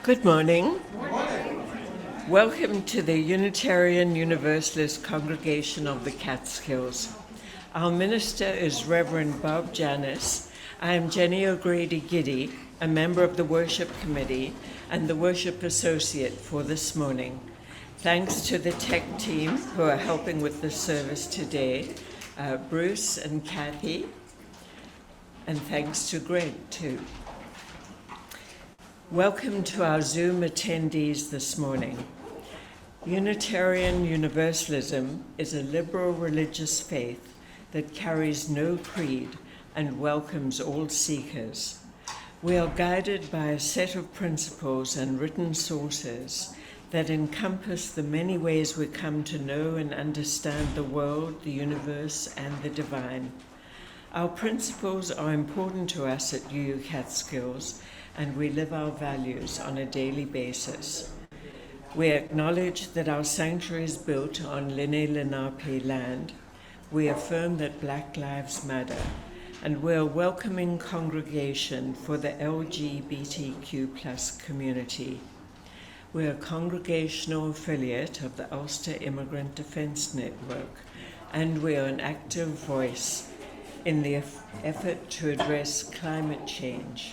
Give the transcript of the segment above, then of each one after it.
Good morning. Welcome to the Unitarian Universalist Congregation of the Catskills. Our minister is Reverend Bob Janis. I am Jenny O'Grady-Giddy, a member of the Worship Committee and the Worship Associate for this morning. Thanks to the tech team who are helping with the service today, Bruce and Kathy, and thanks to Greg too. Welcome to our Zoom attendees this morning. Unitarian Universalism is a liberal religious faith that carries no creed and welcomes all seekers. We are guided by a set of principles and written sources that encompass the many ways we come to know and understand the world, the universe, and the divine. Our principles are important to us at UU Catskills, and we live our values on a daily basis. We acknowledge that our sanctuary is built on Lene Lenape land. We affirm that Black Lives Matter, and we're a welcoming congregation for the LGBTQ+ community. We're a congregational affiliate of the Ulster Immigrant Defense Network, and we are an active voice in the effort to address climate change.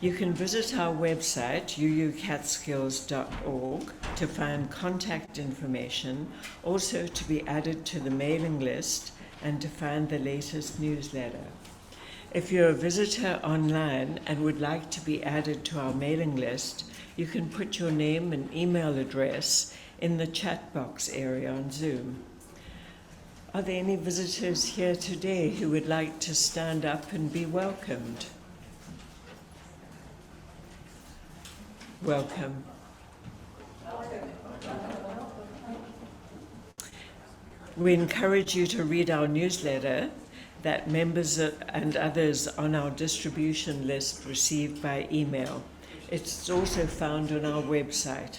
You can visit our website, uucatskills.org, to find contact information, also to be added to the mailing list, and to find the latest newsletter. If you're a visitor online and would like to be added to our mailing list, you can put your name and email address in the chat box area on Zoom. Are there any visitors here today who would like to stand up and be welcomed? Welcome. We encourage you to read our newsletter that members and others on our distribution list receive by email. It's also found on our website.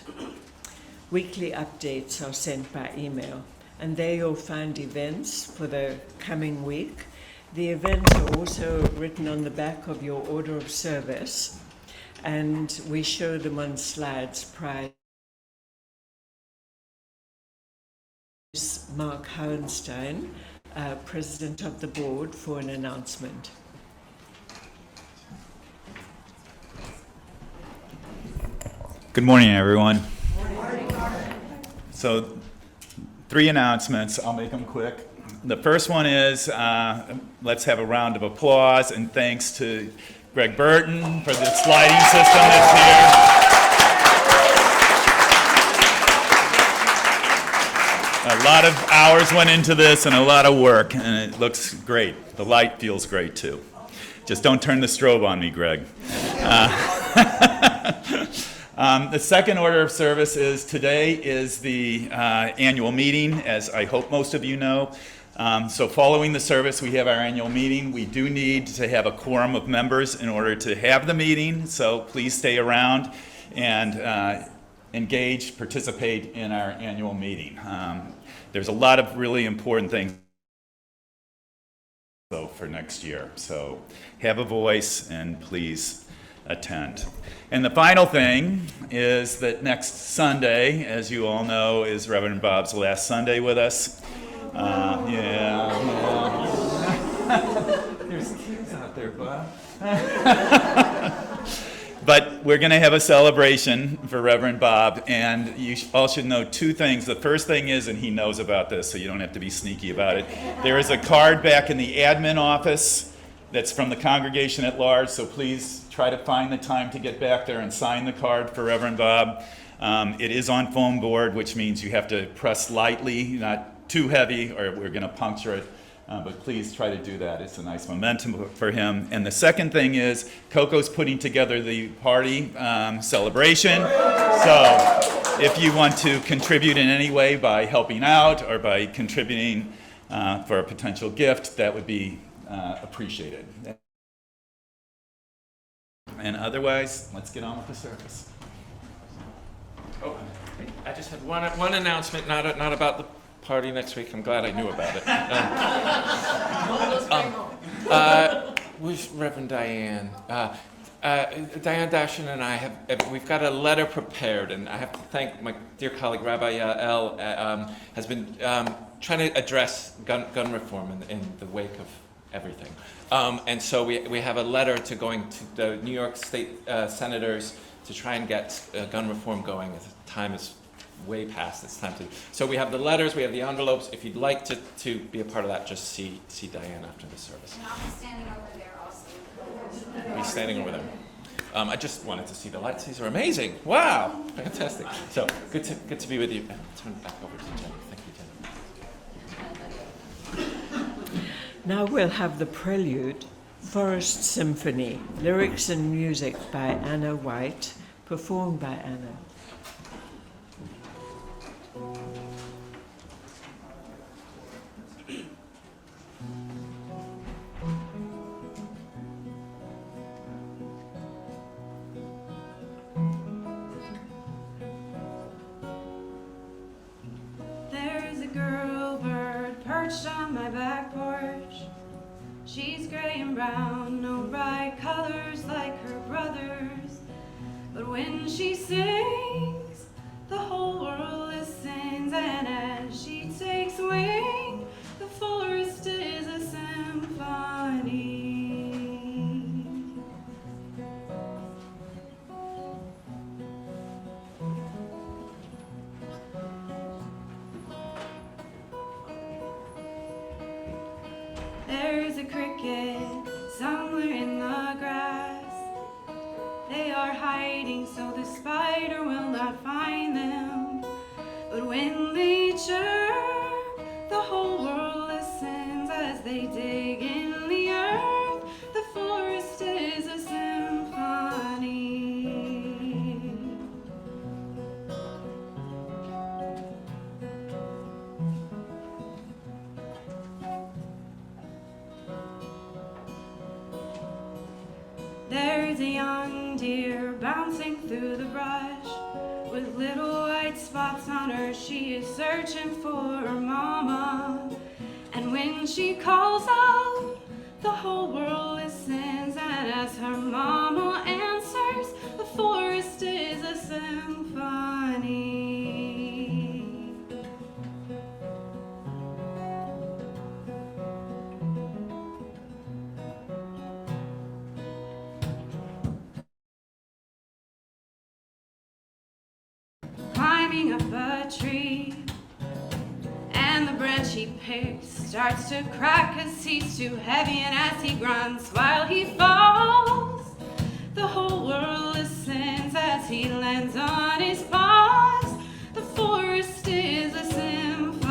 Weekly updates are sent by email, and there you'll find events for the coming week. The events are also written on the back of your order of service, and we show them on slides prior. Mark Hohenstein, President of the Board, for an announcement. Good morning, everyone. Good morning. So, 3 announcements. I'll make them quick. The first one is, let's have a round of applause and thanks to Greg Burton for the sliding system that's here. A lot of hours went into this and a lot of work, and it looks great. The light feels great too. Just don't turn the strobe on me, Greg. The second order of service is today is the annual meeting, as I hope most of you know. So following the service, we have our annual meeting. We do need to have a quorum of members in order to have the meeting, so please stay around and engage, participate in our annual meeting. There's a lot of really important things for next year, so have a voice and please attend. And the final thing is that next Sunday, as you all know, is Reverend Bob's last Sunday with us. There's kids out there, Bob. But we're going to have a celebration for Reverend Bob, and you all should know 2 things. The first thing is, and he knows about this, so you don't have to be sneaky about it, there is a card back in the admin office that's from the congregation at large, so please try to find the time to get back there and sign the card for Reverend Bob. It is on foam board, which means you have to press lightly, not too heavy, or we're going to puncture it. But please try to do that. It's a nice momentum for him. And the second thing is, Coco's putting together the party celebration. So if you want to contribute in any way by helping out or by contributing for a potential gift, that would be appreciated. And otherwise, let's get on with the service. Oh, I just had one announcement, not about the party next week. I'm glad I knew about it. Where's Reverend Diane? Diane Dashin and I we've got a letter prepared, and I have to thank my dear colleague Rabbi Yael, has been trying to address gun reform in the wake of everything. And so we have a letter going to the New York State senators to try and get gun reform going. The time is way past. It's time to. So we have the letters, we have the envelopes. If you'd like to be a part of that, just see Diane after the service. And I'll be standing over there also. He's standing over there. I just wanted to see the lights. These are amazing. Wow, fantastic. So good to be with you. I'll turn it back over to Jenny. Thank you, Jenny. Now we'll have the prelude, Forest Symphony, lyrics and music by Anna White, performed by Anna. On my back porch, she's gray and brown, no bright colors like her brothers, but when she sings, the whole world listens, and as she takes wing, the forest is a symphony. There's a cricket somewhere in the grass. They are hiding so the spider will not find them. But when they chirp, the whole world listens as they dig in the earth. The forest is a symphony. There's a young deer bouncing through the brush with little white spots on her. She is searching for her mama. And when she calls out, the whole world listens. And as her mama answers, the forest is a symphony. Climbing up a tree, and the branch he picks starts to crack 'cause he's too heavy, and as he grunts while he falls, the whole world listens as he lands on his paws. The forest is a symphony.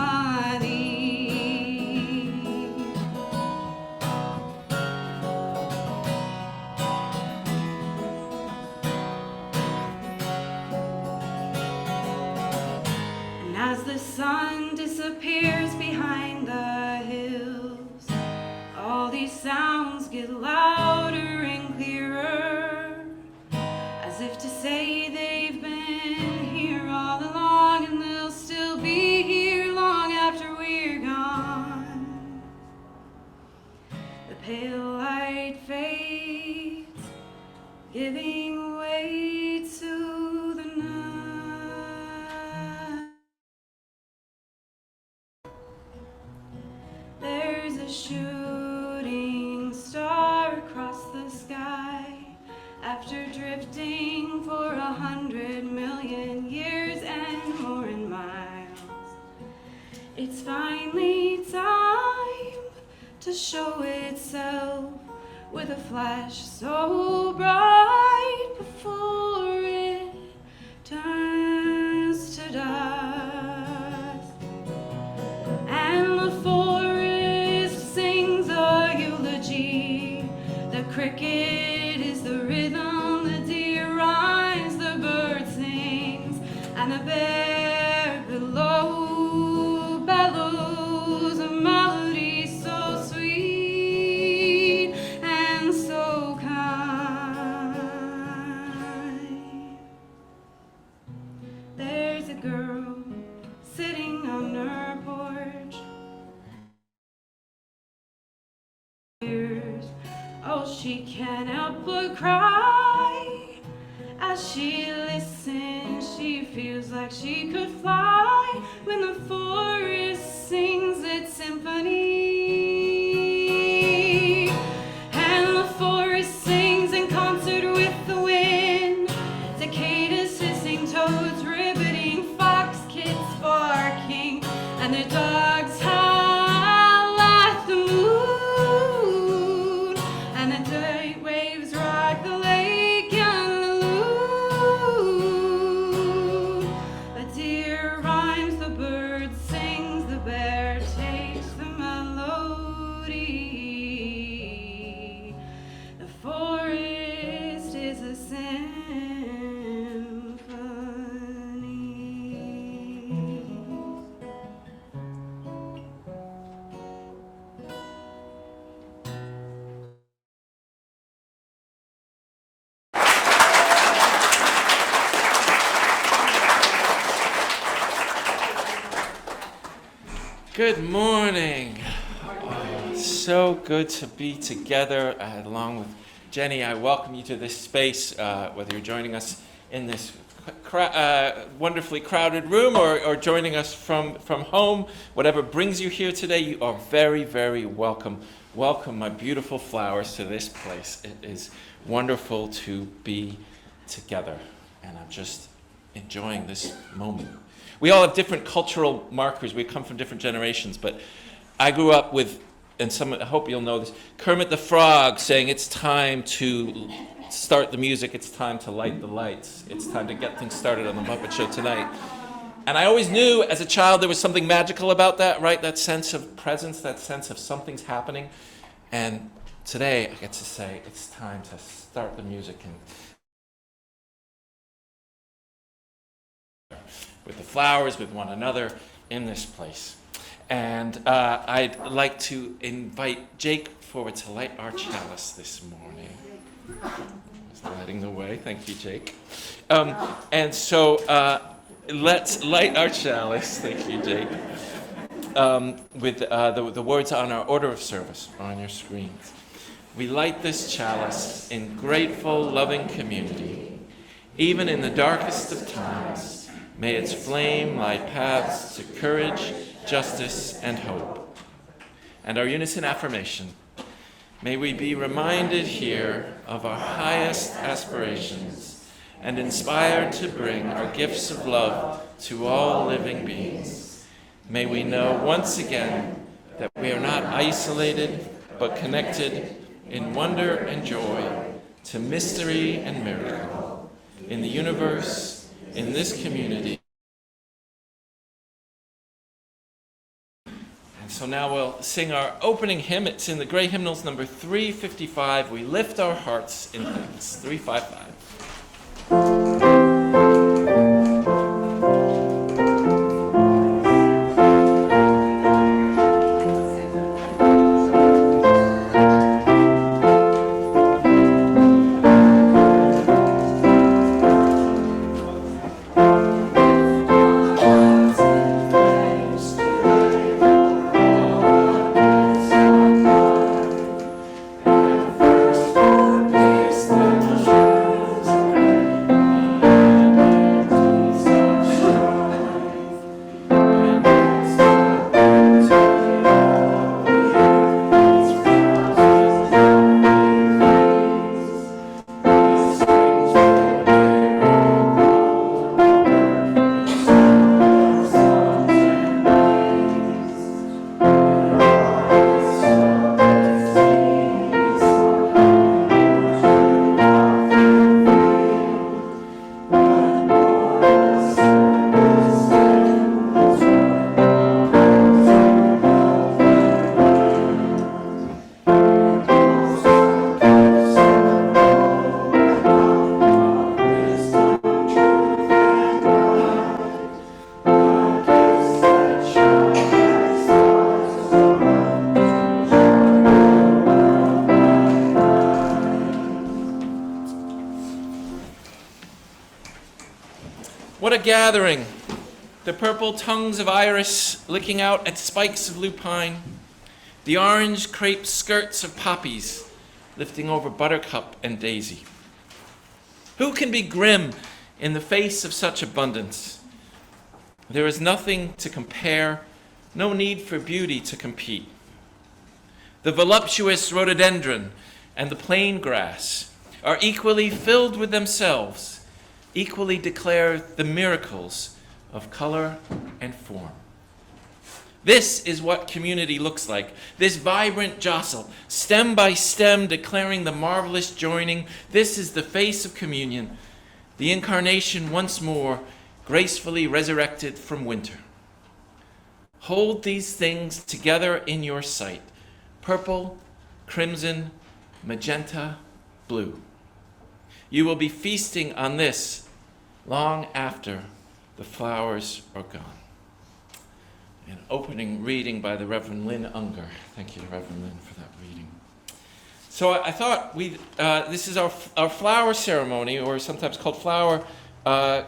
As the sun disappears behind the hills, all these sounds get louder and clearer, as if to say they've been here all along and they'll still be here long after we're gone. The pale light fades, giving way to the night. There's a shooting star across the sky after drifting for 100 million years and more in miles. It's finally time to show itself with a flash so bright before it turns to dust. And the forest sings a eulogy. The cricket is the rhythm, the deer rhymes, the bird sings, and the bear below bellows a melody so sweet and so kind. There's a girl she can't help but cry. As she listens, she feels like she could fly when the forest sings its symphony. And the forest sings in concert with the wind. Cicadas hissing, toads ribbiting, fox kids barking, and the dogs howl at the moon. And the tight waves rock the lake and the loon. The deer rhymes, the bird sings, the bear takes the melody. The forest is a symphony. Good morning. Oh, so good to be together along with Jenny. I welcome you to this space, whether you're joining us in this wonderfully crowded room or joining us from home. Whatever brings you here today, you are very, very welcome. Welcome, my beautiful flowers, to this place. It is wonderful to be together, and I'm just enjoying this moment. We all have different cultural markers. We come from different generations, but I grew up with, and I hope you'll know this, Kermit the Frog saying it's time to start the music, it's time to light the lights, it's time to get things started on the Muppet Show tonight. And I always knew as a child there was something magical about that, right? That sense of presence, that sense of something's happening. And today I get to say it's time to start the music and with the flowers, with one another in this place. And I'd like to invite Jake forward to light our chalice this morning. Just lighting the way. Thank you, Jake. And so let's light our chalice. Thank you, Jake. With the words on our order of service on your screens. We light this chalice in grateful, loving community. Even in the darkest of times, may its flame light paths to courage, justice, and hope. And our unison affirmation. May we be reminded here of our highest aspirations and inspired to bring our gifts of love to all living beings. May we know once again that we are not isolated, but connected in wonder and joy to mystery and miracle in the universe, in this community. And so now we'll sing our opening hymn. It's in the Gray Hymnals, number 355. We lift our hearts in thanks. 355. What a gathering! The purple tongues of iris licking out at spikes of lupine, the orange crepe skirts of poppies lifting over buttercup and daisy. Who can be grim in the face of such abundance? There is nothing to compare, no need for beauty to compete. The voluptuous rhododendron and the plain grass are equally filled with themselves, equally declare the miracles of color and form. This is what community looks like. This vibrant jostle, stem by stem, declaring the marvelous joining. This is the face of communion, the incarnation once more, gracefully resurrected from winter. Hold these things together in your sight: purple, crimson, magenta, blue. You will be feasting on this long after the flowers are gone. An opening reading by the Reverend Lynn Unger. Thank you, Reverend Lynn, for that reading. So I thought this is our flower ceremony, or sometimes called flower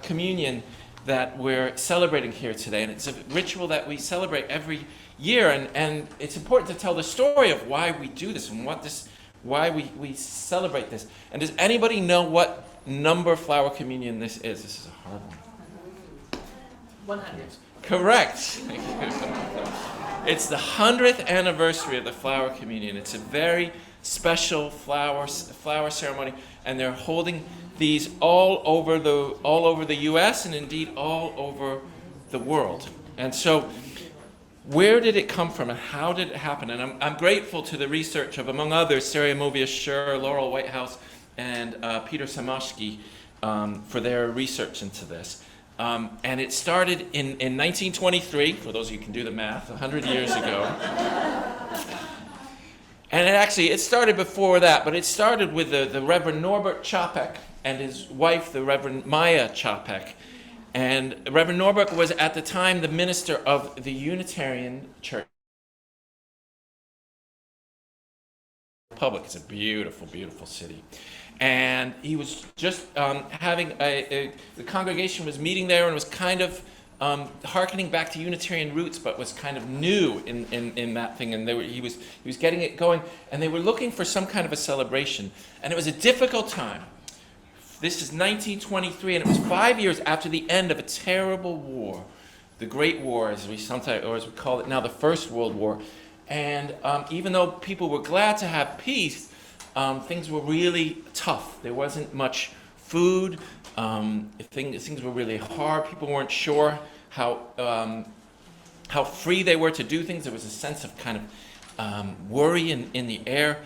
communion, that we're celebrating here today. And it's a ritual that we celebrate every year. And it's important to tell the story of why we do this and why we celebrate this. And does anybody know what number flower communion this is? This is a hard one. 100. Correct. It's the 100th anniversary of the flower communion. It's a very special flower ceremony, and they're holding these all over the U.S. and indeed all over the world. And so, where did it come from, and how did it happen? And I'm grateful to the research of, among others, Sarah Movius Schur, Laurel Whitehouse, and Peter Samoshki for their research into this. And it started in 1923, for those of you who can do the math, 100 years ago. And it started before that, but it started with the Reverend Norbert Čapek and his wife, the Reverend Maya Čapek. And Reverend Norbert was at the time the minister of the Unitarian Church. Republic. It's a beautiful, beautiful city. And he was just having the congregation was meeting there and was kind of hearkening back to Unitarian roots, but was kind of new in that thing. And he was getting it going, and they were looking for some kind of a celebration. And it was a difficult time. This is 1923, and it was 5 years after the end of a terrible war, the Great War, as we call it now, the First World War. And even though people were glad to have peace, things were really tough. There wasn't much food. Things were really hard. People weren't sure how free they were to do things. There was a sense of kind of worry in the air.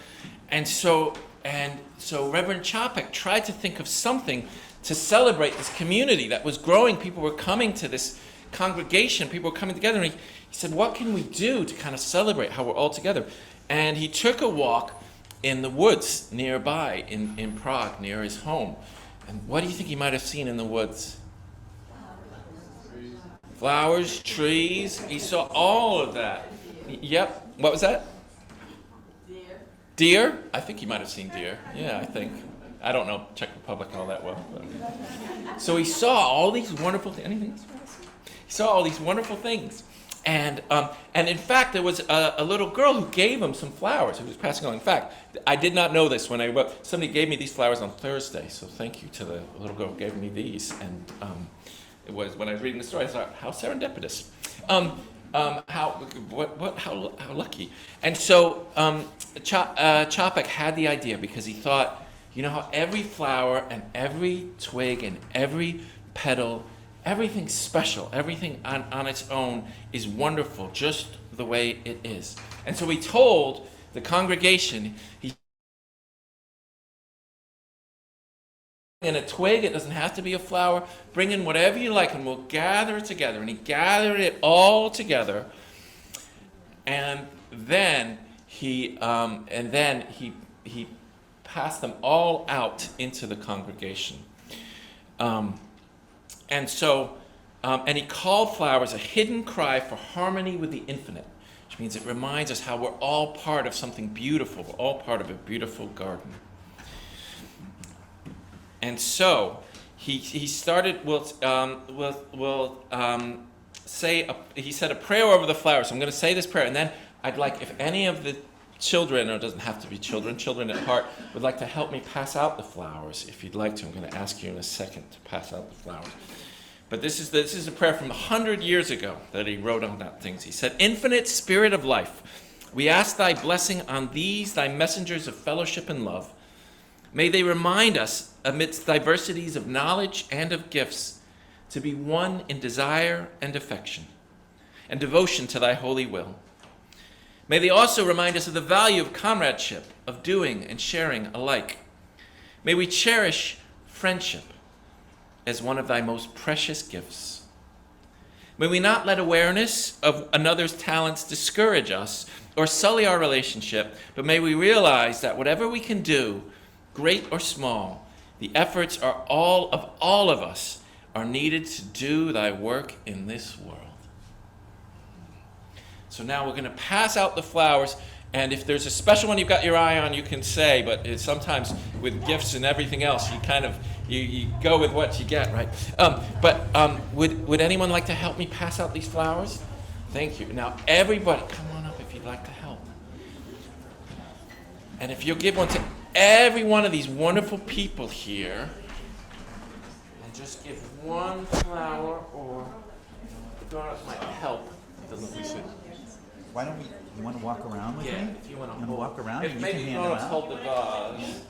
And so Reverend Čapek tried to think of something to celebrate this community that was growing. People were coming to this congregation. People were coming together. And he said, what can we do to kind of celebrate how we're all together? And he took a walk in the woods nearby in Prague, near his home. And what do you think he might have seen in the woods? Flowers, trees. He saw all of that. Yep. What was that? Deer? I think he might have seen deer. Yeah, I think. I don't know Czech Republic all that well. But. So he saw all these wonderful things. Anything else? He saw all these wonderful things. And in fact, there was a little girl who gave him some flowers, who was passing on. In fact, I did not know this when I wrote. Somebody gave me these flowers on Thursday, so thank you to the little girl who gave me these. And it was, when I was reading the story, I thought, how serendipitous. How lucky. And so Čapek had the idea because he thought, you know how every flower and every twig and every petal, everything special, everything on its own is wonderful, just the way it is. And so he told the congregation, in a twig, it doesn't have to be a flower, bring in whatever you like and we'll gather it together. And he gathered it all together, and then he passed them all out into the congregation. And he called flowers a hidden cry for harmony with the infinite, which means it reminds us how we're all part of something beautiful. We're all part of a beautiful garden. And so he started. He said a prayer over the flowers. So I'm going to say this prayer, and then I'd like if any of the children, or it doesn't have to be children, children at heart, would like to help me pass out the flowers, if you'd like to. I'm going to ask you in a second to pass out the flowers. But this is a prayer from 100 years ago that he wrote on that things. He said, "Infinite Spirit of life, we ask thy blessing on these, thy messengers of fellowship and love. May they remind us, amidst diversities of knowledge and of gifts, to be one in desire and affection, and devotion to thy holy will. May they also remind us of the value of comradeship, of doing and sharing alike. May we cherish friendship as one of thy most precious gifts. May we not let awareness of another's talents discourage us or sully our relationship, but may we realize that whatever we can do, great or small, the efforts are all of us are needed to do thy work in this world." So now we're going to pass out the flowers, and if there's a special one you've got your eye on, you can say, but sometimes with gifts and everything else, you kind of, you go with what you get, right? Would anyone like to help me pass out these flowers? Thank you. Now everybody, come on up if you'd like to help. And if you'll give one to every one of these wonderful people here, and just give one flower, or donuts might help. Why don't we, you want to walk around with me? Yeah, if you want to walk around, if you maybe can hand them donuts out. hold the vase.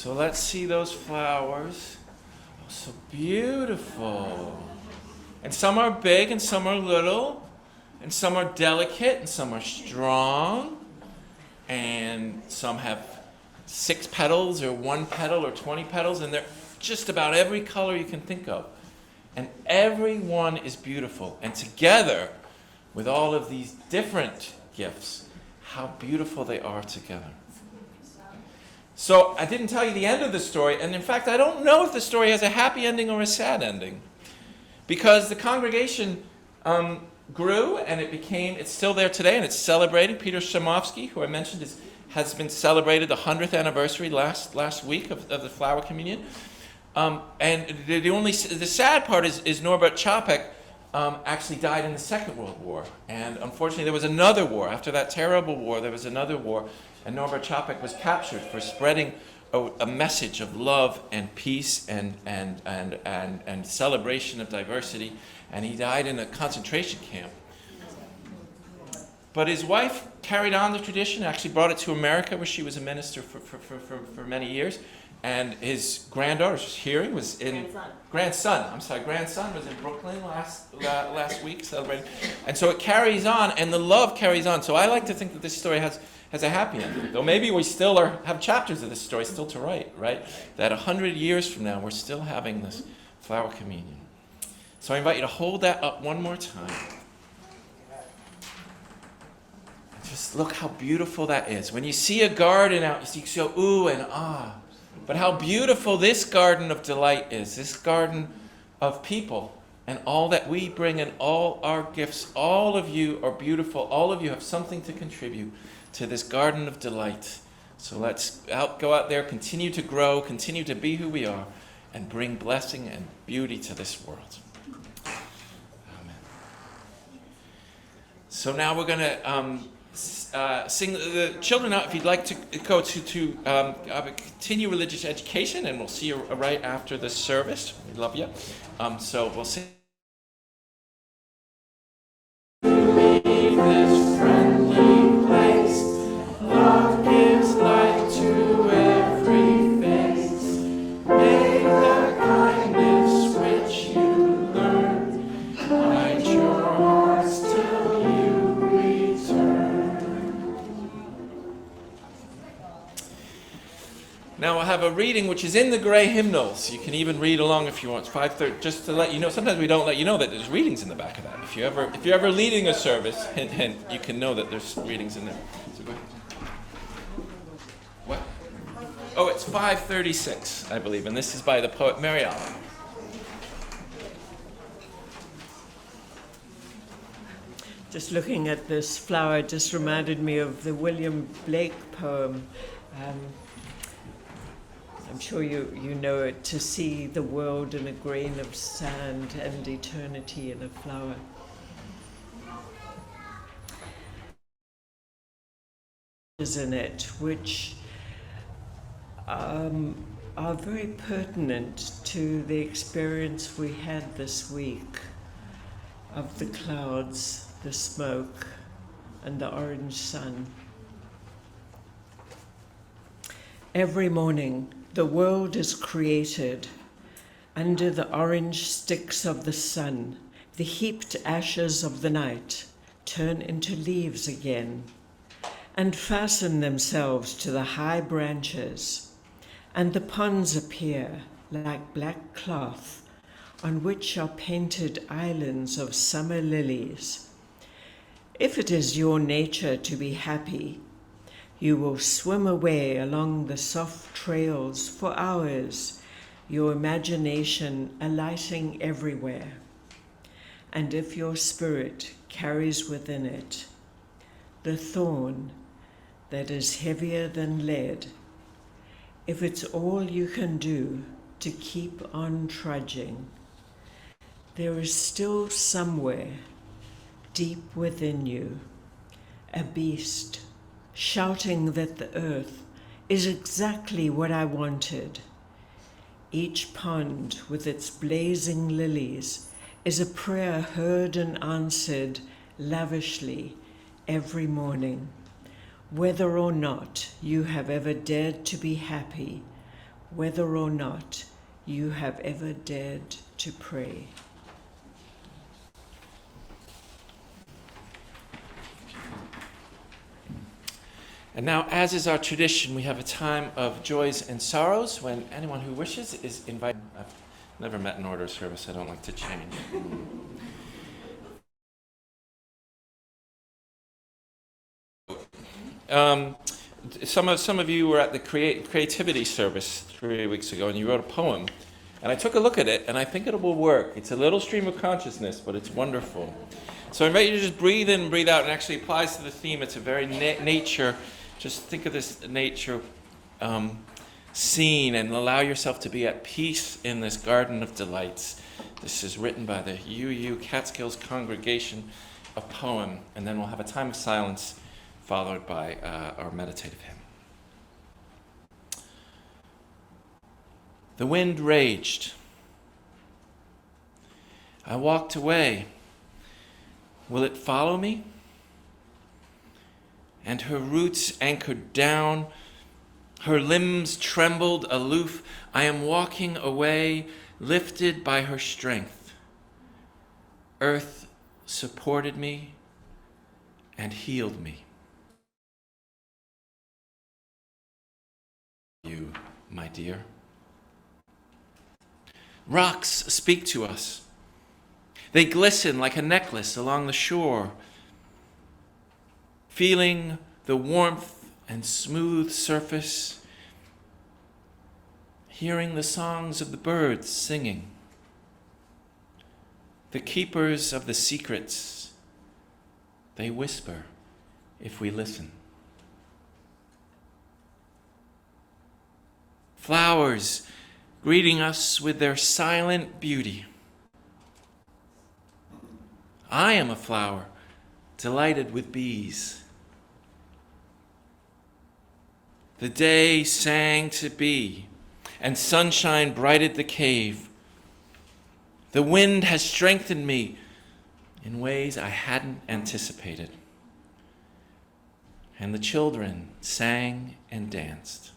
So let's see those flowers. Oh, so beautiful. And some are big and some are little. And some are delicate and some are strong. And some have 6 petals or 1 petal or 20 petals. And they're just about every color you can think of. And every one is beautiful. And together, with all of these different gifts, how beautiful they are together. So I didn't tell you the end of the story, and in fact, I don't know if the story has a happy ending or a sad ending, because the congregation grew, and it's still there today, and it's celebrating. Peter Shamovsky, who I mentioned, has been celebrated the 100th anniversary last week of the Flower Communion. And the sad part is Norbert Čapek actually died in the Second World War. And unfortunately, there was another war. After that terrible war, there was another war. And Norbert Chapek was captured for spreading a message of love and peace and celebration of diversity. And he died in a concentration camp. But his wife carried on the tradition, actually brought it to America, where she was a minister for many years. And his granddaughter was hearing, was in... Grandson was in Brooklyn last week celebrating. And so it carries on, and the love carries on. So I like to think that this story has a happy ending. Though maybe we still have chapters of this story still to write, right? That 100 years from now, we're still having this flower communion. So I invite you to hold that up one more time. Just look how beautiful that is. When you see a garden out, you go ooh and ah. But how beautiful this garden of delight is, this garden of people and all that we bring and all our gifts. All of you are beautiful. All of you have something to contribute to this garden of delight. So let's go out there, continue to grow, continue to be who we are, and bring blessing and beauty to this world. Amen. So now we're going to sing the children out if you'd like to go to continue religious education, and we'll see you right after the service. We love you. So we'll sing. Leave this friendly place. Love gives light to every face. May the kindness which you learn light your hearts till you return. Now we'll have a reading which is in the gray hymnals. You can even read along if you want. It's 5:30. Just to let you know, sometimes we don't let you know that there's readings in the back of that. If you're ever leading a service, hint, hint, you can know that there's readings in there. So go ahead. What? Oh, it's 536, I believe, and this is by the poet Mariana. Just looking at this flower just reminded me of the William Blake poem. I'm sure you know it, to see the world in a grain of sand and eternity in a flower. In it, which are very pertinent to the experience we had this week of the clouds, the smoke, and the orange sun. Every morning, the world is created under the orange sticks of the sun. The heaped ashes of the night turn into leaves again and fasten themselves to the high branches, and the ponds appear like black cloth on which are painted islands of summer lilies. If it is your nature to be happy, you will swim away along the soft trails for hours, your imagination alighting everywhere. And if your spirit carries within it the thorn that is heavier than lead, if it's all you can do to keep on trudging, there is still somewhere deep within you a beast shouting that the earth is exactly what I wanted. Each pond with its blazing lilies is a prayer heard and answered lavishly every morning. Whether or not you have ever dared to be happy, whether or not you have ever dared to pray. And now, as is our tradition, we have a time of joys and sorrows when anyone who wishes is invited. I've never met an order of service I don't like to change. Some of you were at the creativity service 3 weeks ago, and you wrote a poem. And I took a look at it, and I think it will work. It's a little stream of consciousness, but it's wonderful. So I invite you to just breathe in and breathe out, and it actually applies to the theme. It's a very nature. Just think of this nature scene and allow yourself to be at peace in this garden of delights. This is written by the UU Catskills Congregation, a poem, and then we'll have a time of silence followed by our meditative hymn. The wind raged. I walked away. Will it follow me? And her roots anchored down, her limbs trembled aloof. I am walking away, lifted by her strength. Earth supported me and healed me. You, my dear. Rocks speak to us. They glisten like a necklace along the shore. Feeling the warmth and smooth surface, hearing the songs of the birds singing. The keepers of the secrets, they whisper if we listen. Flowers greeting us with their silent beauty. I am a flower, delighted with bees. The day sang to be, and sunshine brightened the cave. The wind has strengthened me in ways I hadn't anticipated. And the children sang and danced.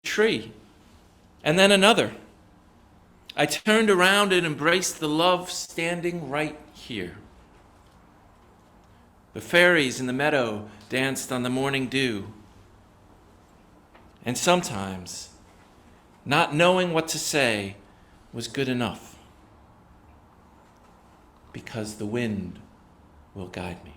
Tree, and then another. I turned around and embraced the love standing right here. The fairies in the meadow danced on the morning dew. And sometimes, not knowing what to say was good enough, because the wind will guide me.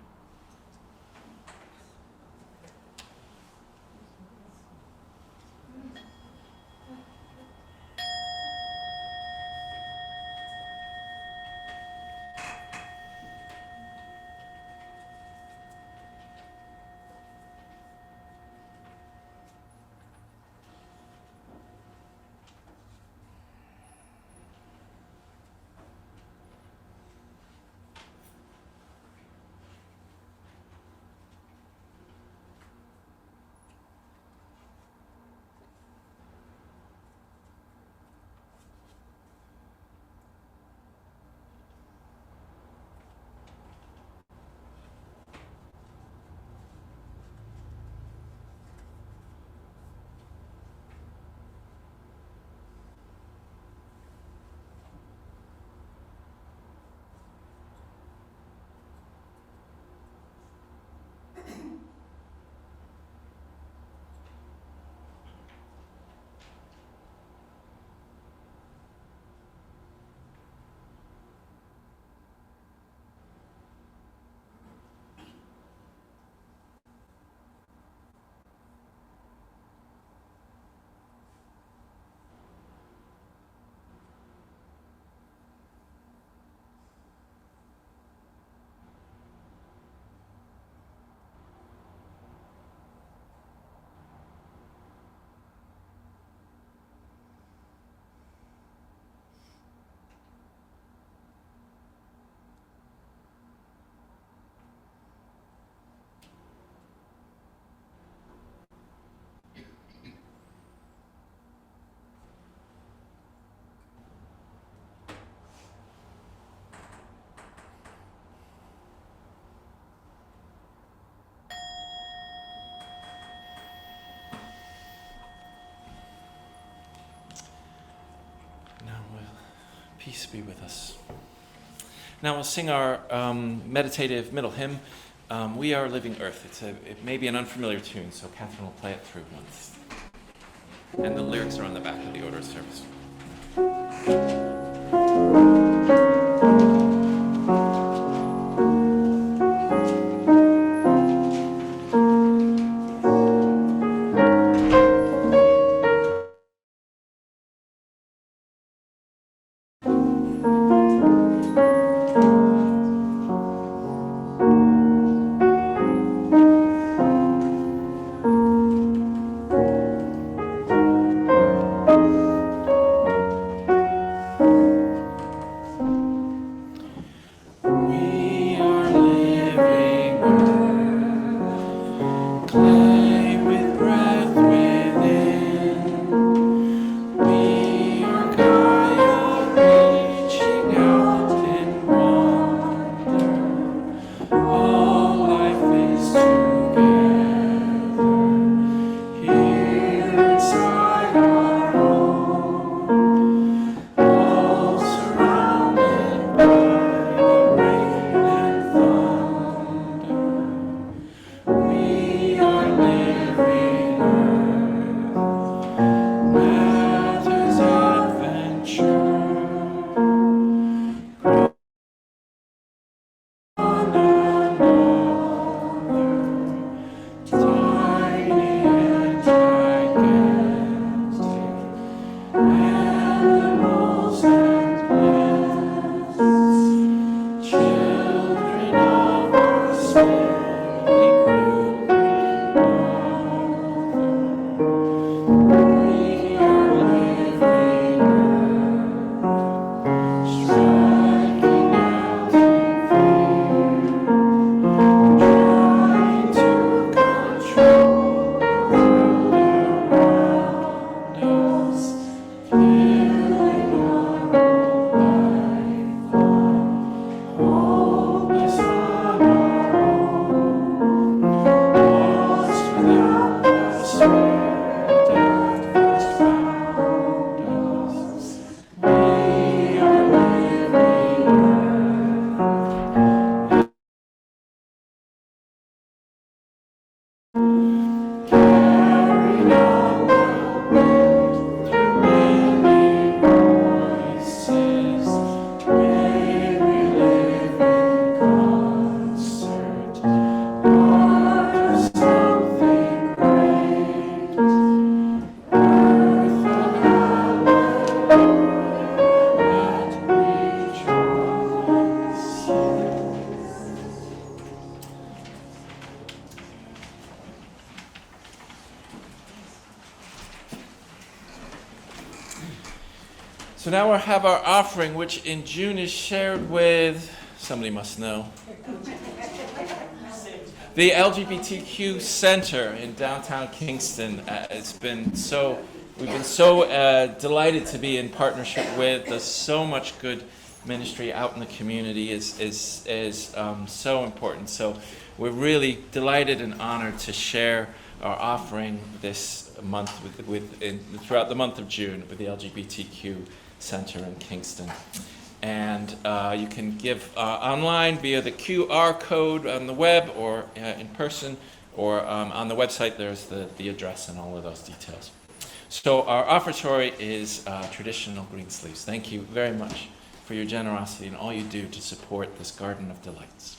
Peace be with us. Now we'll sing our meditative middle hymn, We Are Living Earth. It may be an unfamiliar tune, so Catherine will play it through once. And the lyrics are on the back of the order of service. So now we'll have our offering, which in June is shared with, somebody must know, the LGBTQ Center in downtown Kingston. We've been so delighted to be in partnership with. There's so much good ministry out in the community is so important. So we're really delighted and honored to share our offering this month throughout the month of June with the LGBTQ Center in Kingston. And you can give online via the QR code on the web or in person, or on the website there's the address and all of those details. So our offertory is traditional green sleeves. Thank you very much for your generosity and all you do to support this Garden of Delights.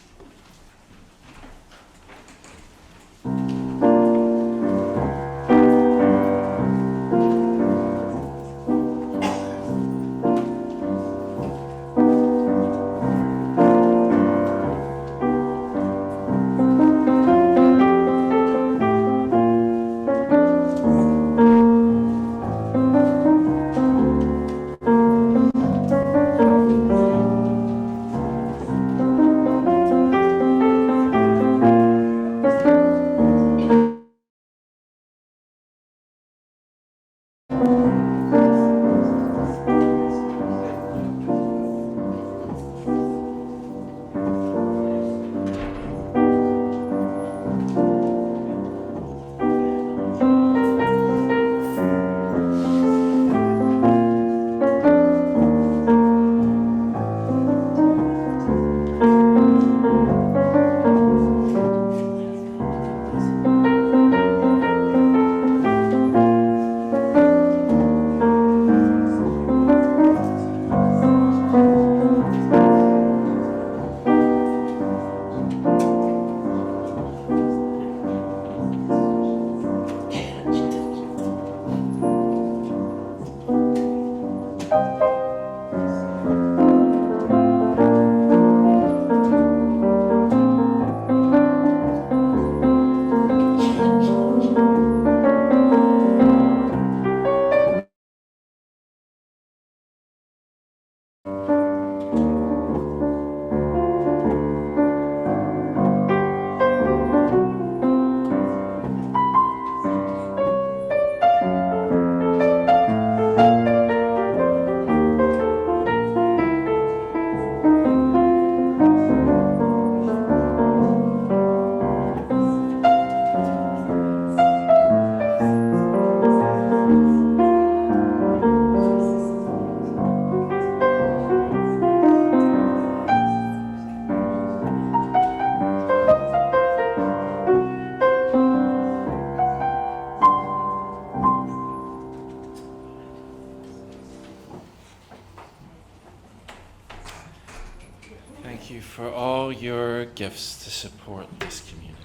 Thank you for all your gifts to support this community.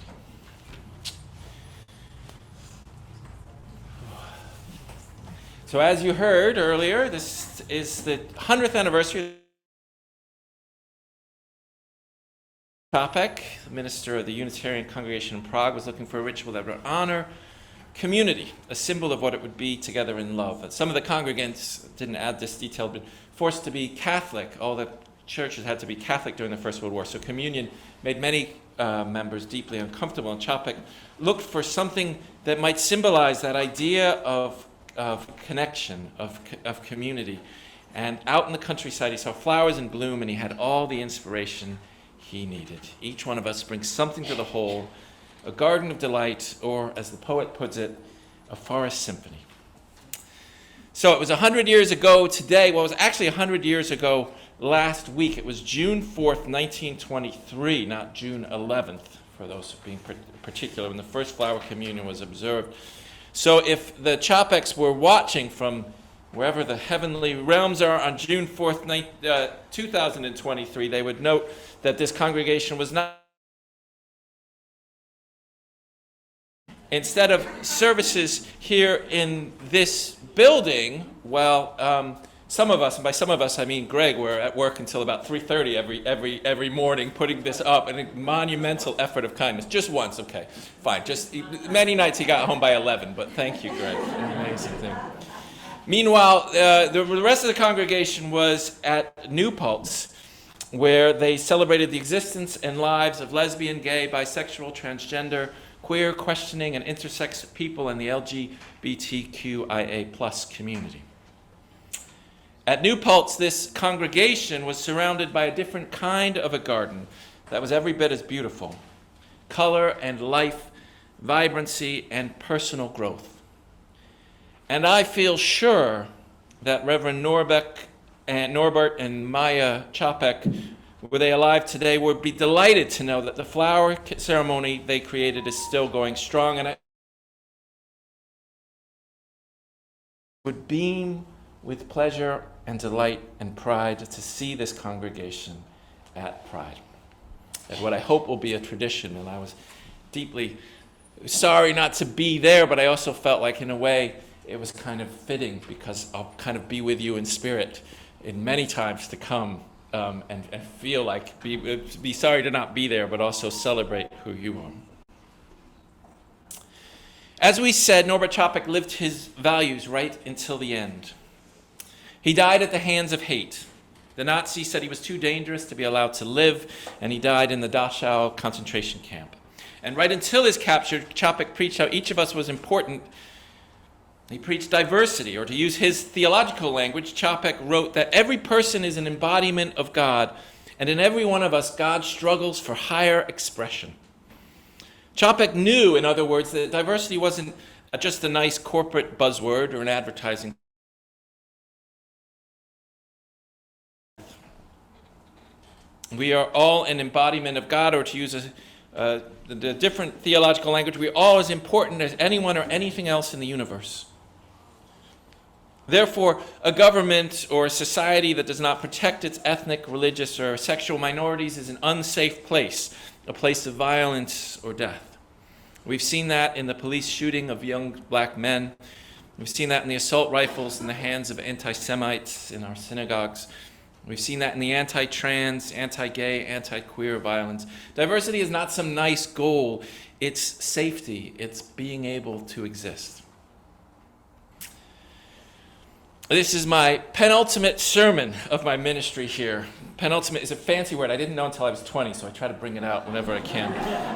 So as you heard earlier, this is the 100th anniversary of Čapek, the minister of the Unitarian congregation in Prague, was looking for a ritual that would honor community, a symbol of what it would be together in love. And some of the congregants didn't add this detail, but forced to be Catholic. All the churches had to be Catholic during the First World War, so communion made many members deeply uncomfortable. And Čapek looked for something that might symbolize that idea of connection, of community. And out in the countryside, he saw flowers in bloom, and he had all the inspiration he needed. Each one of us brings something to the whole, a garden of delight, or as the poet puts it, a forest symphony. So it was 100 years ago today. Well, it was actually 100 years ago last week. It was June 4th, 1923, not June 11th, for those being particular, when the first flower communion was observed. So if the Čapeks were watching from wherever the heavenly realms are on June 4th, 2023, they would note that this congregation was not. Instead of services here in this building, well, some of us, and by some of us I mean Greg, were at work until about 3:30 every morning putting this up, in a monumental effort of kindness. Just once, okay, fine. Just many nights he got home by 11, but thank you, Greg. An amazing thing. Meanwhile, the rest of the congregation was at New Paltz, where they celebrated the existence and lives of lesbian, gay, bisexual, transgender, queer, questioning, and intersex people in the LGBTQIA+ community. At New Paltz, this congregation was surrounded by a different kind of a garden that was every bit as beautiful. Color and life, vibrancy, and personal growth. And I feel sure that Reverend Norbert and Maya Chapek, were they alive today, would be delighted to know that the flower ceremony they created is still going strong, and I would beam with pleasure and delight and pride to see this congregation at Pride, at what I hope will be a tradition. And I was deeply sorry not to be there, but I also felt like, in a way, it was kind of fitting, because I'll kind of be with you in spirit in many times to come, and feel like, be sorry to not be there, but also celebrate who you are. As we said, Norbert Chapek lived his values right until the end. He died at the hands of hate. The Nazis said he was too dangerous to be allowed to live, and he died in the Dachau concentration camp. And right until his capture, Chapek preached how each of us was important. He preached diversity, or to use his theological language, Chapek wrote that every person is an embodiment of God, and in every one of us, God struggles for higher expression. Chapek knew, in other words, that diversity wasn't just a nice corporate buzzword or an advertising. We are all an embodiment of God, or to use the different theological language, we are all as important as anyone or anything else in the universe. Therefore, a government or a society that does not protect its ethnic, religious, or sexual minorities is an unsafe place, a place of violence or death. We've seen that in the police shooting of young black men. We've seen that in the assault rifles in the hands of anti-Semites in our synagogues. We've seen that in the anti-trans, anti-gay, anti-queer violence. Diversity is not some nice goal. It's safety. It's being able to exist. This is my penultimate sermon of my ministry here. Penultimate is a fancy word I didn't know until I was 20, so I try to bring it out whenever I can.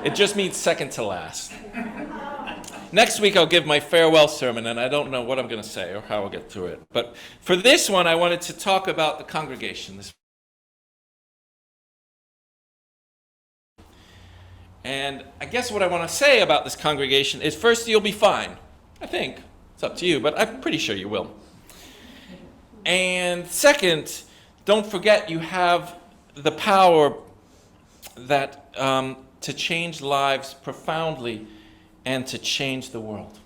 It just means second to last. Next week I'll give my farewell sermon, and I don't know what I'm going to say or how I'll get through it. But for this one, I wanted to talk about the congregation. And I guess what I want to say about this congregation is, first, you'll be fine. I think. It's up to you, but I'm pretty sure you will. And second, don't forget you have the power that to change lives profoundly and to change the world.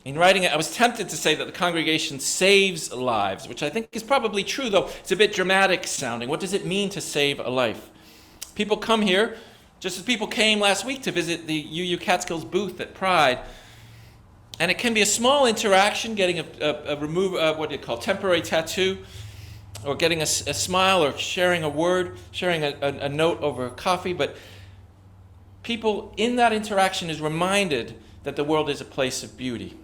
In writing it, I was tempted to say that the congregation saves lives, which I think is probably true, though it's a bit dramatic sounding. What does it mean to save a life? People come here, just as people came last week to visit the UU Catskills booth at Pride, and it can be a small interaction, getting a temporary tattoo, or getting a smile, or sharing a word, sharing a note over coffee, but people in that interaction is reminded that the world is a place of beauty.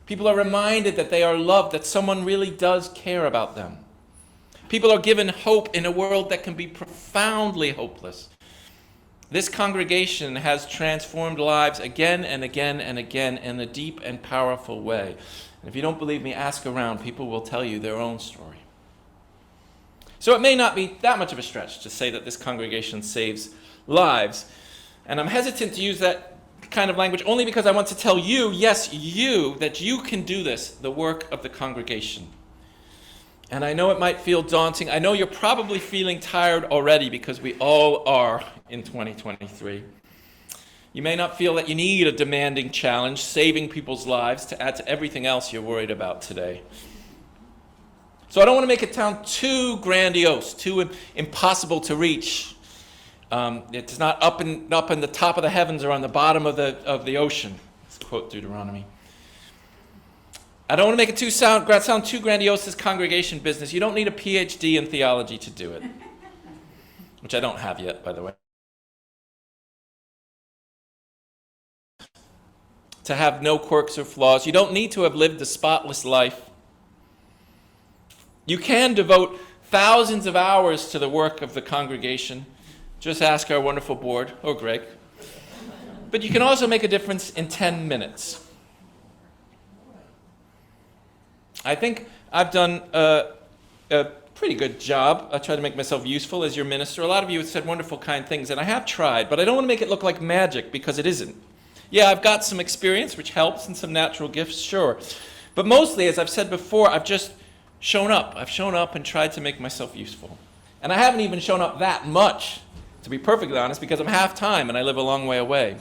People are reminded that they are loved, that someone really does care about them. People are given hope in a world that can be profoundly hopeless. This congregation has transformed lives again and again and again in a deep and powerful way. And if you don't believe me, ask around. People will tell you their own story. So it may not be that much of a stretch to say that this congregation saves lives. And I'm hesitant to use that kind of language only because I want to tell you, yes, you, that you can do this, the work of the congregation. And I know it might feel daunting. I know you're probably feeling tired already, because we all are in 2023. You may not feel that you need a demanding challenge, saving people's lives, to add to everything else you're worried about today. So I don't want to make it sound too grandiose, too impossible to reach. It's not up in the top of the heavens or on the bottom of the ocean. Let's quote Deuteronomy. I don't want to make it sound too grandiose, this congregation business. You don't need a PhD in theology to do it, which I don't have yet, by the way. to have no quirks or flaws. You don't need to have lived a spotless life. You can devote thousands of hours to the work of the congregation. Just ask our wonderful board, or Greg. But you can also make a difference in 10 minutes. I think I've done a pretty good job. I try to make myself useful as your minister. A lot of you have said wonderful, kind things, and I have tried, but I don't want to make it look like magic, because it isn't. Yeah, I've got some experience, which helps, and some natural gifts, sure. But mostly, as I've said before, I've just shown up. I've shown up and tried to make myself useful. And I haven't even shown up that much, to be perfectly honest, because I'm half-time and I live a long way away.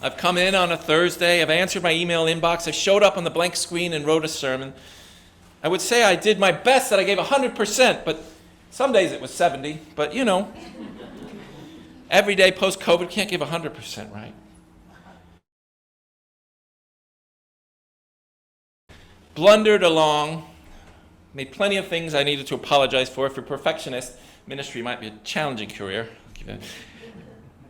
I've come in on a Thursday, I've answered my email inbox, I showed up on the blank screen and wrote a sermon. I would say I did my best, that I gave 100%, but some days it was 70, but you know, every day post-COVID can't give 100%, right? Blundered along, made plenty of things I needed to apologize for. If you're a perfectionist, ministry might be a challenging career.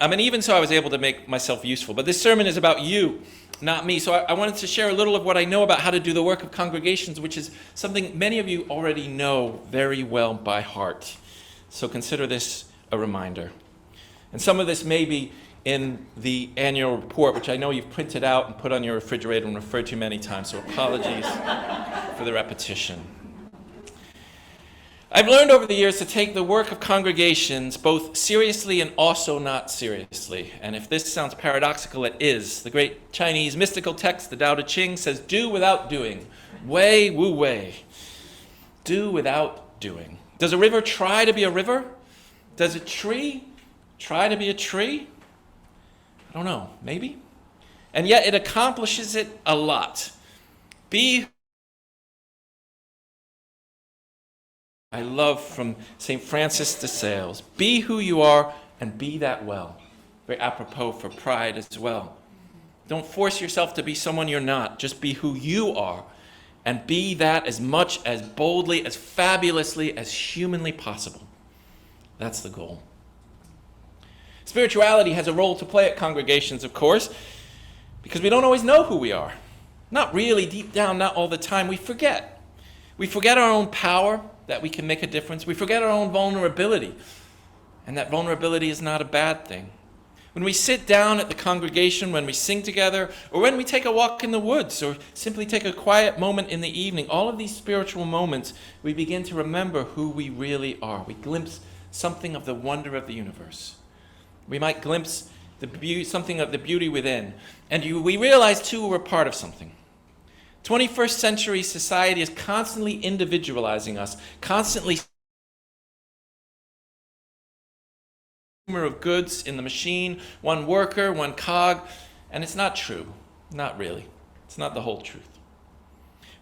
And even so, I was able to make myself useful. But this sermon is about you, not me. So I wanted to share a little of what I know about how to do the work of congregations, which is something many of you already know very well by heart. So consider this a reminder. And some of this may be in the annual report, which I know you've printed out and put on your refrigerator and referred to many times. So apologies for the repetition. I've learned over the years to take the work of congregations both seriously and also not seriously. And if this sounds paradoxical, it is. The great Chinese mystical text, the Tao Te Ching, says, do without doing. Wei wu wei. Do without doing. Does a river try to be a river? Does a tree try to be a tree? I don't know, maybe? And yet it accomplishes it a lot. I love from St. Francis de Sales. Be who you are and be that well. Very apropos for pride as well. Don't force yourself to be someone you're not. Just be who you are and be that as much, as boldly, as fabulously, as humanly possible. That's the goal. Spirituality has a role to play at congregations, of course, because we don't always know who we are. Not really, deep down, not all the time. We forget. We forget our own power, that we can make a difference. We forget our own vulnerability, and that vulnerability is not a bad thing. When we sit down at the congregation, when we sing together, or when we take a walk in the woods, or simply take a quiet moment in the evening, all of these spiritual moments, we begin to remember who we really are. We glimpse something of the wonder of the universe. We might glimpse something of the beauty within. And we realize, too, we're part of something. 21st century society is constantly individualizing us, constantly of goods in the machine, one worker, one cog, and it's not true. Not really. It's not the whole truth.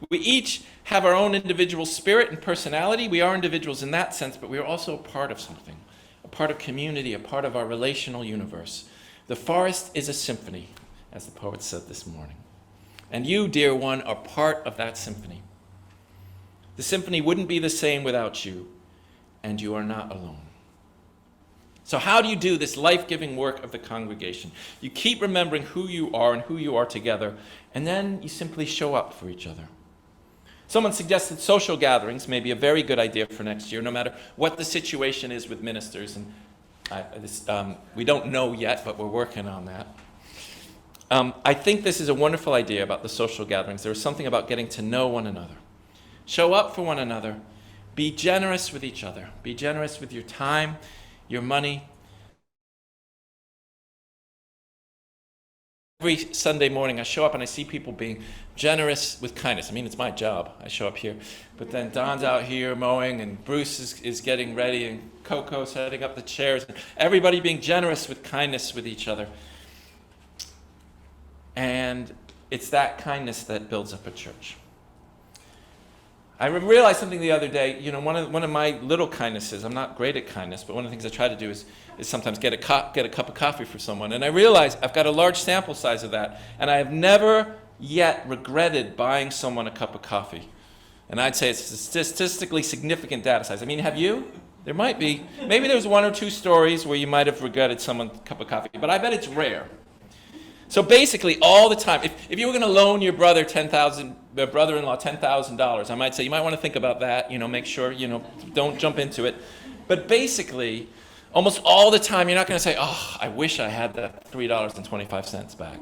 We each have our own individual spirit and personality. We are individuals in that sense, but we are also a part of something, a part of community, a part of our relational universe. The forest is a symphony, as the poet said this morning. And you, dear one, are part of that symphony. The symphony wouldn't be the same without you, and you are not alone. So how do you do this life-giving work of the congregation? You keep remembering who you are and who you are together, and then you simply show up for each other. Someone suggested social gatherings may be a very good idea for next year, no matter what the situation is with ministers. And we don't know yet, but we're working on that. I think this is a wonderful idea about the social gatherings. There is something about getting to know one another. Show up for one another. Be generous with each other. Be generous with your time, your money. Every Sunday morning I show up and I see people being generous with kindness. I mean, it's my job. I show up here. But then Don's out here mowing, and Bruce is getting ready, and Coco's setting up the chairs. And everybody being generous with kindness with each other. And it's that kindness that builds up a church. I realized something the other day. You know, one of my little kindnesses, I'm not great at kindness, but one of the things I try to do is sometimes get a cup of coffee for someone. And I realize I've got a large sample size of that, and I have never yet regretted buying someone a cup of coffee. And I'd say it's a statistically significant data size. I mean, have you? There might be. Maybe there's one or two stories where you might have regretted someone's cup of coffee, but I bet it's rare. So basically, all the time, if you were going to loan your brother brother-in-law $10,000, I might say you might want to think about that. Make sure don't jump into it. But basically, almost all the time, you're not going to say, "Oh, I wish I had that $3.25 back."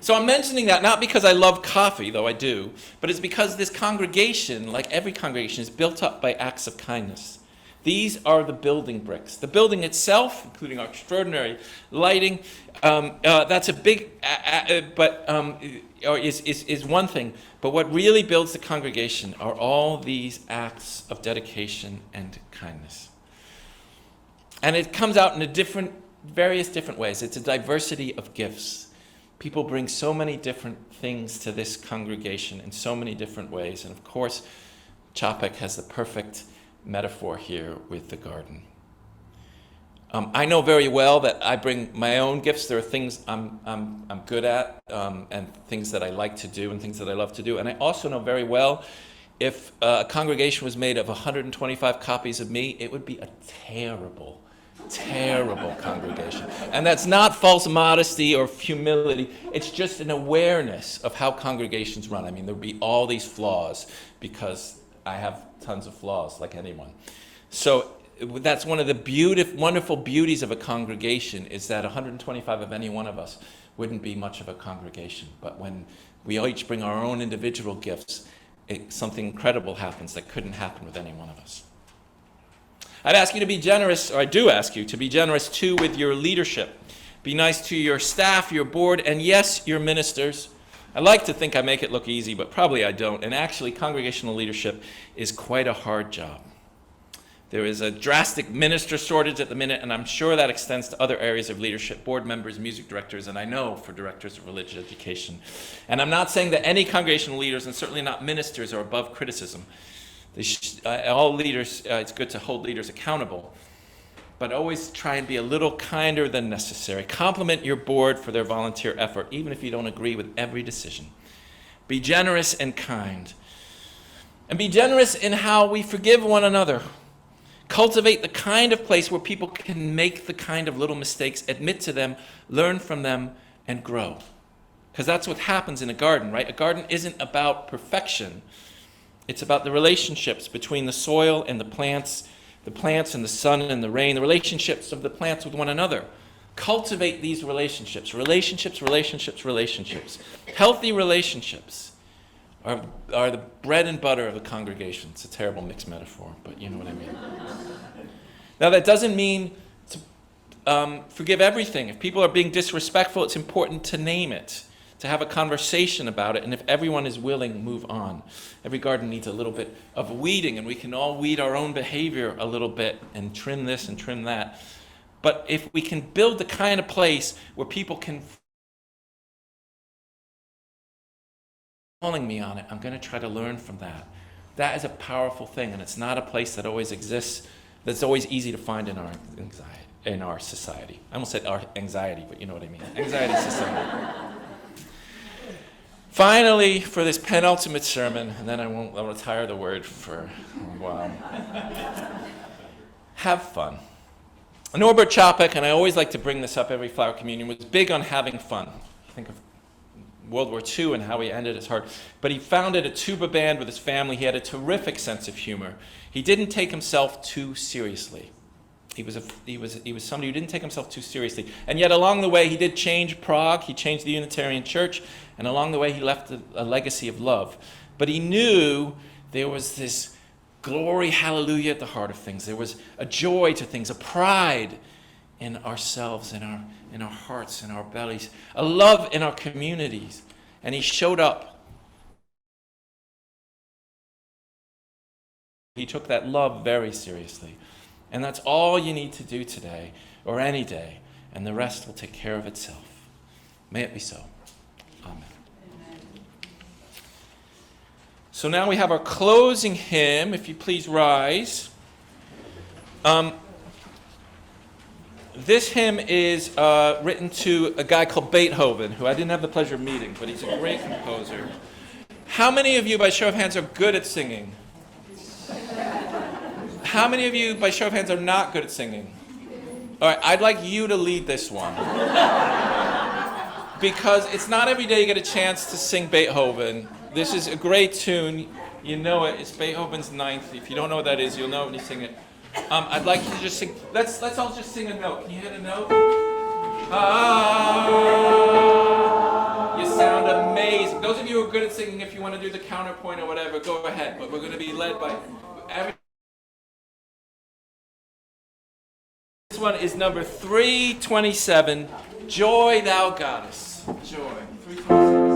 So I'm mentioning that not because I love coffee, though I do, but it's because this congregation, like every congregation, is built up by acts of kindness. These are the building bricks. The building itself, including our extraordinary lighting, that's a big, is one thing. But what really builds the congregation are all these acts of dedication and kindness. And it comes out in various different ways. It's a diversity of gifts. People bring so many different things to this congregation in so many different ways. And of course, Chapek has the perfect metaphor here with the garden. I know very well that I bring my own gifts. There are things I'm good at, and things that I like to do and things that I love to do. And I also know very well if a congregation was made of 125 copies of me, it would be a terrible congregation. And that's not false modesty or humility. It's just an awareness of how congregations run. I mean, there'd be all these flaws because I have tons of flaws like anyone. So that's one of the wonderful beauties of a congregation is that 125 of any one of us wouldn't be much of a congregation. But when we each bring our own individual gifts, something incredible happens that couldn't happen with any one of us. I'd ask you to be generous, or I do ask you to be generous too with your leadership. Be nice to your staff, your board, and yes, your ministers. I like to think I make it look easy, but probably I don't. And actually, congregational leadership is quite a hard job. There is a drastic minister shortage at the minute, and I'm sure that extends to other areas of leadership, board members, music directors, and I know for directors of religious education. And I'm not saying that any congregational leaders, and certainly not ministers, are above criticism. All leaders, it's good to hold leaders accountable, but always try and be a little kinder than necessary. Compliment your board for their volunteer effort, even if you don't agree with every decision. Be generous and kind. And be generous in how we forgive one another. Cultivate the kind of place where people can make the kind of little mistakes, admit to them, learn from them, and grow. Because that's what happens in a garden, right? A garden isn't about perfection. It's about the relationships between the soil and the plants and the sun and the rain, the relationships of the plants with one another. Cultivate these relationships. Relationships. Healthy relationships are the bread and butter of a congregation. It's a terrible mixed metaphor, but you know what I mean. Now, that doesn't mean to forgive everything. If people are being disrespectful, it's important to name it, to have a conversation about it, and if everyone is willing, move on. Every garden needs a little bit of weeding, and we can all weed our own behavior a little bit and trim this and trim that. But if we can build the kind of place where people can calling me on it, I'm going to try to learn from that. That is a powerful thing, and it's not a place that always exists, that's always easy to find in our anxiety, in our society. I almost said our anxiety, but you know what I mean. Anxiety society. Finally, for this penultimate sermon, and then I'll retire the word for a while. Have fun. Norbert Chapek, and I always like to bring this up every flower communion, was big on having fun. Think of World War II and how he ended his heart. But he founded a tuba band with his family. He had a terrific sense of humor. He didn't take himself too seriously. He was somebody who didn't take himself too seriously. And yet along the way, he did change Prague. He changed the Unitarian Church. And along the way, he left a legacy of love. But he knew there was this glory, hallelujah at the heart of things. There was a joy to things, a pride in ourselves, in our hearts, in our bellies, a love in our communities. And he showed up. He took that love very seriously. And that's all you need to do today, or any day, and the rest will take care of itself. May it be so. Amen. So now we have our closing hymn, if you please rise. This hymn is written to a guy called Beethoven, who I didn't have the pleasure of meeting, but he's a great composer. How many of you, by show of hands, are good at singing? How many of you, by show of hands, are not good at singing? All right, I'd like you to lead this one. because it's not every day you get a chance to sing Beethoven. This is a great tune. You know it. It's Beethoven's Ninth. If you don't know what that is, you'll know it when you sing it. I'd like you to just sing. Let's all just sing a note. Can you hit a note? Ah, you sound amazing. Those of you who are good at singing, if you want to do the counterpoint or whatever, go ahead. But we're going to be led by This one is number 327. Joy Thou Goddess. Joy. 327.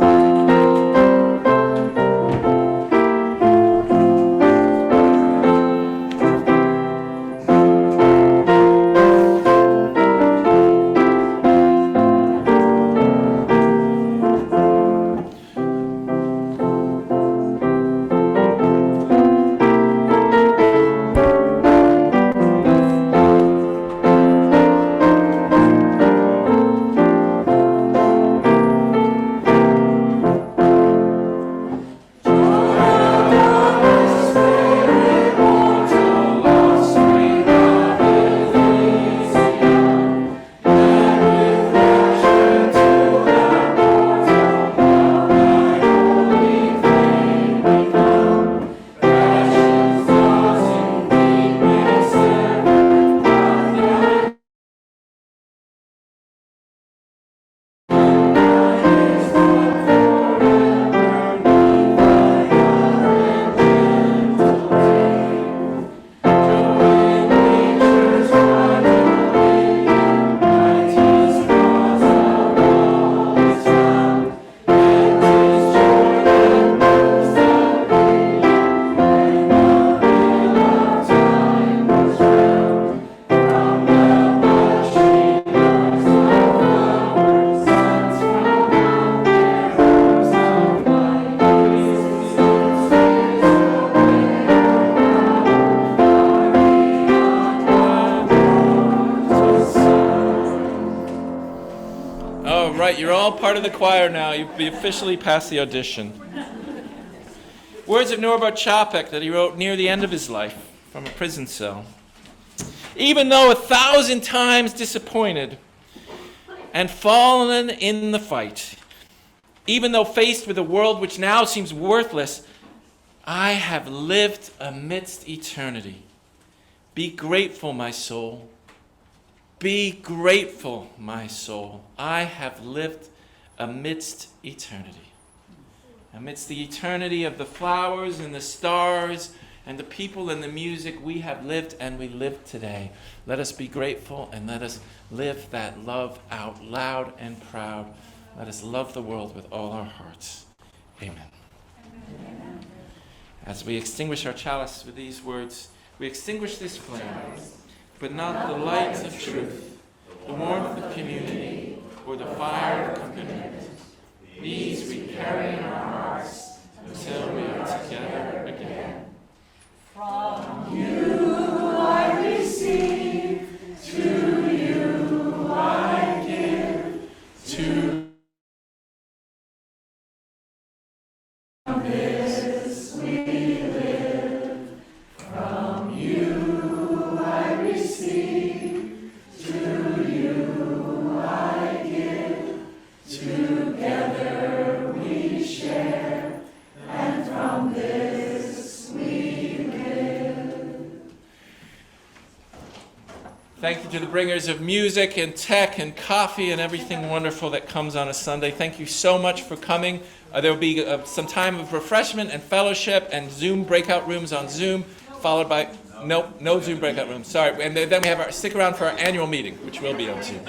You're all part of the choir now. You've officially passed the audition. Words of Norbert Chapek that he wrote near the end of his life from a prison cell. Even though 1,000 times disappointed and fallen in the fight, even though faced with a world which now seems worthless, I have lived amidst eternity. Be grateful, my soul. Be grateful, my soul. I have lived amidst eternity. Amidst the eternity of the flowers and the stars and the people and the music, we have lived and we live today. Let us be grateful and let us live that love out loud and proud. Let us love the world with all our hearts. Amen. Amen. As we extinguish our chalice with these words, we extinguish this flame, but not the light of truth, the warmth of community, or the fire of commitment. These we carry in our hearts until we are together again. From you I receive, to you I give, to this we live. From you I receive, to you I give, together we share, and from this we live. Thank you to the bringers of music and tech and coffee and everything wonderful that comes on a Sunday. Thank you so much for coming. There will be some time of refreshment and fellowship and Zoom breakout rooms on Zoom, followed by no Zoom breakout rooms. Sorry, and then we have stick around for our annual meeting, which will be on Zoom.